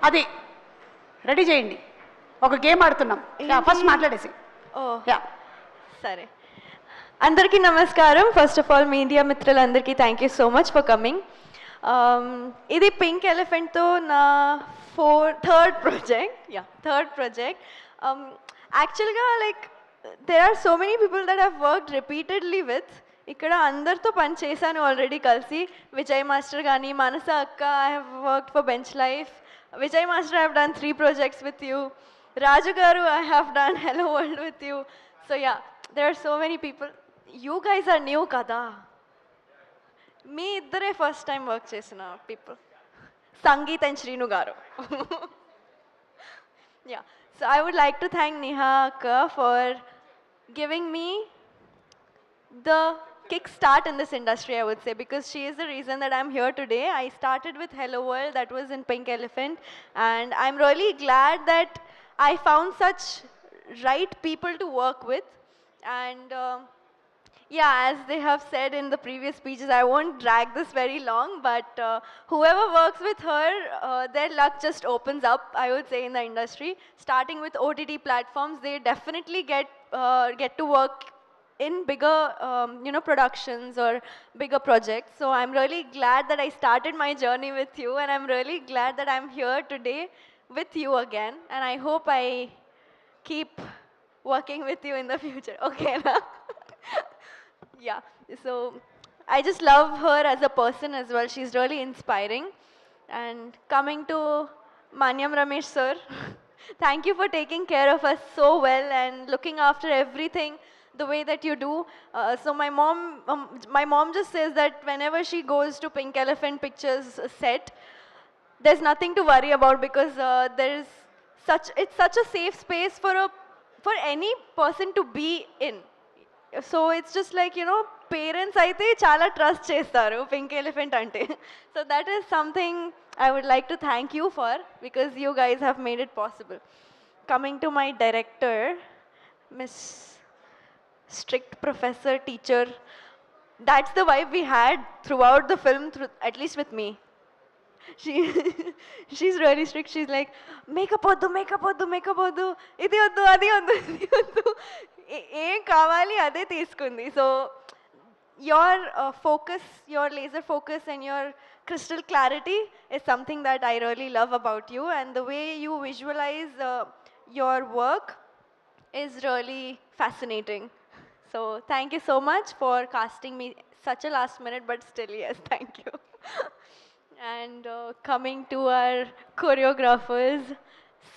అది రెడీ చేయండి, ఒక గేమ్ ఆడుతున్నాం. ఫస్ట్ మాట్లాడేసి. యా సరే. అందరికీ నమస్కారం. ఫస్ట్ ఆఫ్ ఆల్ మీడియా మిత్రులందరికీ thank you so much for coming. ఇది పింక్ ఎలిఫెంట్తో నా థర్డ్ ప్రాజెక్ట్. యాక్చువల్గా like there are so many people that I've worked repeatedly with. ఇక్కడ అందరితో పని చేశాను ఆల్రెడీ కలిసి. విజయ్ మాస్టర్ కానీ, మానస అక్క, I have worked for Bench Life. Vijay master I have done 3 projects with you. Raju garu I have done Hello World with you. So yeah, there are so many people. You guys are new kada. మీ ఇద్దరే first time work చేసిన people, sangeet and Srinu గారు. Yeah, so I would like to thank Neha Akka for giving me the kickstart in this industry, I would say, because she is the reason that I'm here today. I started with Hello World, that was in Pink Elephant, and I'm really glad that I found such right people to work with. And yeah, as they have said in the previous speeches, I won't drag this very long, but whoever works with her, their luck just opens up, I would say, in the industry. Starting with OTT platforms, they definitely get to work in bigger, productions or bigger projects. So I'm really glad that I started my journey with you, and I'm really glad that I'm here today with you again. And I hope I keep working with you in the future. Okay, na? Yeah, so I just love her as a person as well. She's really inspiring. And coming to Manyam Ramesh sir, thank you for taking care of us so well and looking after everything the way that you do. So my mom just says that whenever she goes to Pink Elephant Pictures set, there's nothing to worry about, because it's such a safe space for any person to be in. So it's just like, parents aithe chala trust chestaru Pink Elephant ante. So that is something I would like to thank you for, because you guys have made it possible. Coming to my director, Miss Strict Professor Teacher, that's the vibe we had throughout the film, at least with me. She's really strict. She's like, makeup oddu, idi oddu, adi oddu. ఏం కావాలి అదే తీసుకుంది. So your focus, your laser focus and your crystal clarity is something that I really love about you, and the way you visualize your work is really fascinating. So thank you so much for casting me such a last minute, but still yes, thank you. And coming to our choreographers,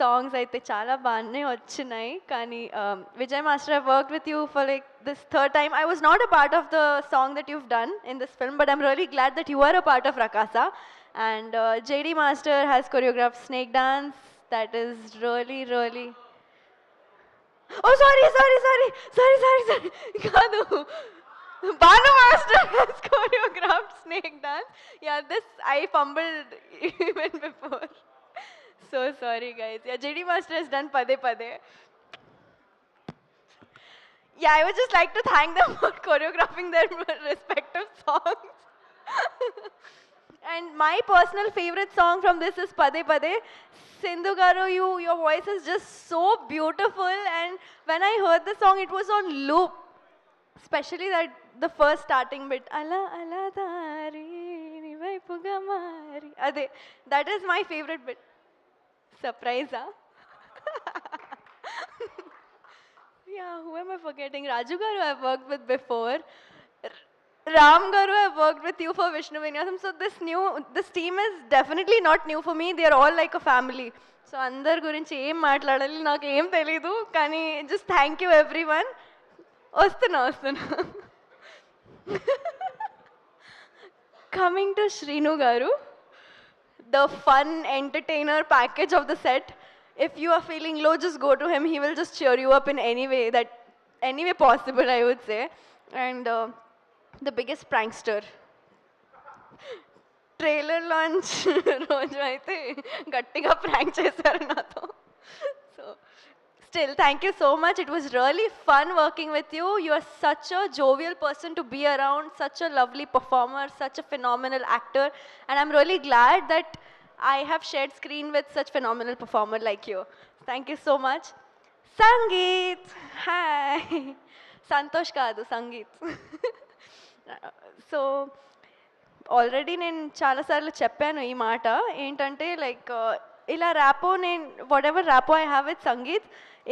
songs అయితే చాలా బాగానే వచ్చినాయి. కానీ Vijay master, I worked with you for like this third time. I was not a part of the song that you've done in this film, but I'm really glad that you are a part of Rakasa. And JD Master has choreographed Snake Dance. That is really, really... Oh, sorry. కాదు, Banu Master has choreographed Snake Dance. Yeah, this I fumbled even before. So sorry guys. Yeah, JD Master has done Pade Pade. Yeah, I would just like to thank them for choreographing their respective songs. And my personal favorite song from this is Pade Pade. Sindhu garu, your voice is just so beautiful, and when I heard the song, it was on loop. Especially the first starting bit. Ala ala dari ni vaipuga mari. Ade, that is my favorite bit. Surprise, huh? Yeah, who am I forgetting? Raju garu I've worked with before. Ram garu I've worked with you for Vishnu Vinyasam. So this team is definitely not new for me. They are all like a family. So andar gurinchi em maatladali naaku em telidu, kani just thank you everyone. Ostuna. Coming to Shrinu garu, the fun entertainer package of the set. If you are feeling low, just go to him. He will just cheer you up in any way possible, I would say. And the biggest prankster. Trailer launch roju aithe gattiga prank chesaru nato. So still, thank you so much. It was really fun working with you. You are such a jovial person to be around, such a lovely performer, such a phenomenal actor, and I'm really glad that I have shared screen with such phenomenal performer like you. Thank you so much. Sangeet, hi. Santosh కాదు sangeet. So already నేను చాలాసార్లు చెప్పాను ఈ మాట ఏంటంటే like ఇలా rapport నేను whatever rapport I have with Sangeet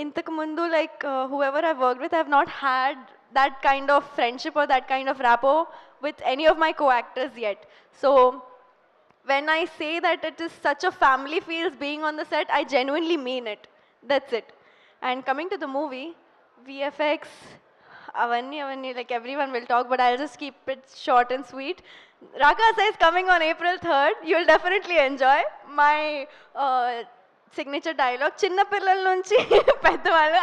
ఇంతకు ముందు like whoever I work with I have not had that kind of friendship or that kind of rapport with any of my co-actors yet. So when I say that it is such a family feels being on the set, I genuinely mean it. That's it. And coming to the movie, VFX, avanni, like everyone will talk, but I'll just keep it short and sweet. Rakasa is coming on April 3rd. You'll definitely enjoy my signature dialogue చిన్నపిల్లల నుంచి పెద్దవాళ్ళు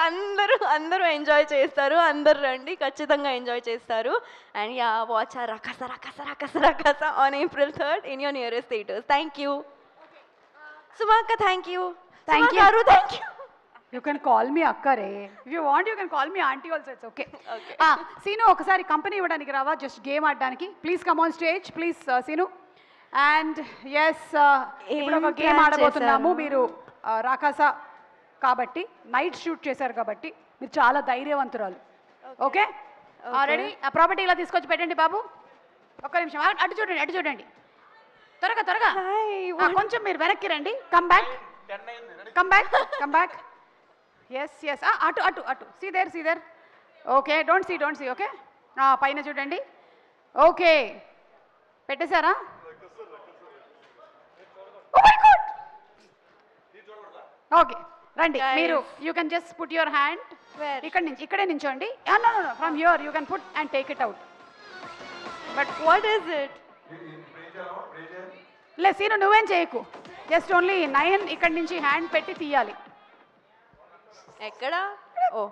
అందరూ enjoy చేస్తారు అందరు రండి ఖచ్చితంగా enjoy చేస్తారు and yeah watch రకస రకస రకస రకస on April 3rd in your nearest theatres thank you సుమాక్క thank you thank you you can call me అక్కరే if you want you can call me aunty also it's okay Seenu ఒకసారి company ఇవ్వడానికి రావా just game ఆడడానికి please come on stage please Seenu and S ఇప్పుడు ఒక game ఆడబోతున్నాము మీరు రాకాసా కాబట్టి నైట్ షూట్ చేశారు కాబట్టి మీరు చాలా ధైర్యవంతురాలు ఓకే రెడీ ఆ ప్రాపర్టీ ఇలా తీసుకొచ్చి పెట్టండి బాబు ఒక్క నిమిషం అటు చూడండి త్వరగా కొంచెం మీరు వెనక్కి రండి కమ్ బ్యాక్ ఎస్ అటు see there okay don't see okay పైన చూడండి ఓకే పెట్టేశారా ఓకే రండి మీరు you can just put your hand ఇక్కడే నించోండి no from here you can put and take it out but what is it లే సీను నువ్వేం చేయకు జస్ట్ ఓన్లీ 9 ఇక్కడి నుంచి హ్యాండ్ పెట్టి తీయాలి ఎక్కడ ఓ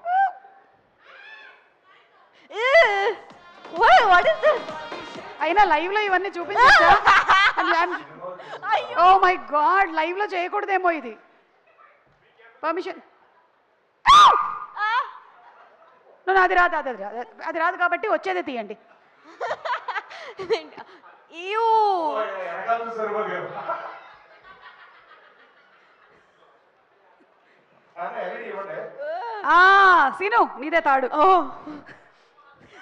వాట్ ఇస్ దిస్ అయినా లైవ్ లో ఇవన్నీ చూపించచ్చా ఓ మై గాడ్ లైవ్ లో చేయకూడదేమో ఇది పర్మిషన్ అది రాదు కాబట్టి వచ్చేదే తీయండి సీను నీదే తాడు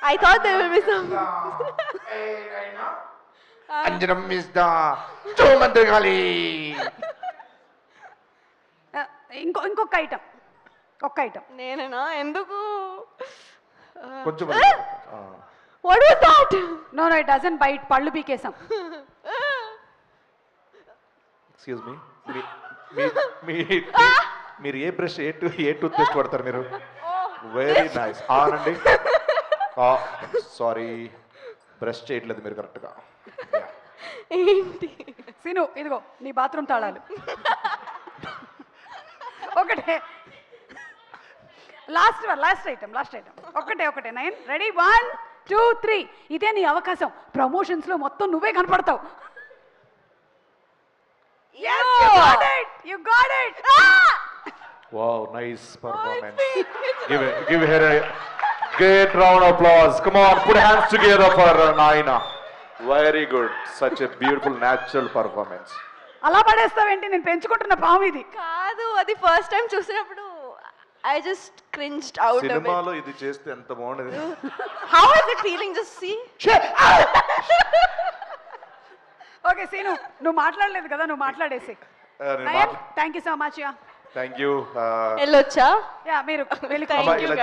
I thought there will be some. Anjanam is the Chomandragali. ఇంకొక ఐటమ్ నేనేనా ఎందుకు కొంచెం what was that no it doesn't bite పళ్ళు పీకేసాం ఎక్స్క్యూజ్ మీ మీరు ఏ బ్రష్ ఏ టూత్ పేస్ట్ వాడతారు మీరు వెరీ నైస్ ఆనండి సారీ బ్రష్ చేయట్లేదు మీరు కరెక్ట్గా ఏంటి సీను ఇదిగో నీ బాత్రూమ్ తాళాలు ఒకటే లాస్ట్ ఐటమ్ ఒకటే 9 రెడీ 1 2 3 ఇదే నీ అవకాశం ప్రమోషన్స్ లో మొత్తం నువ్వే కనపడతావు you got it wow nice performance give her a great round of applause come on put hands together for Naina very good such a beautiful natural performance అలా పడేస్తావేంటి నేను పెంచుకుంటున్న పాము ఇది కాదు అది ఫస్ట్ టైం చూసినప్పుడు I just cringed out of it సినిమాలో ఇది చేస్తే ఎంత బాగుండేది how is it feeling just see okay Seenu నువ్వు మాట్లాడలేదు కదా నువ్వు మాట్లాడేసి thank you so much thank you వెళ్ళొచ్చా మీరు వెళ్ళి Thank you, guys.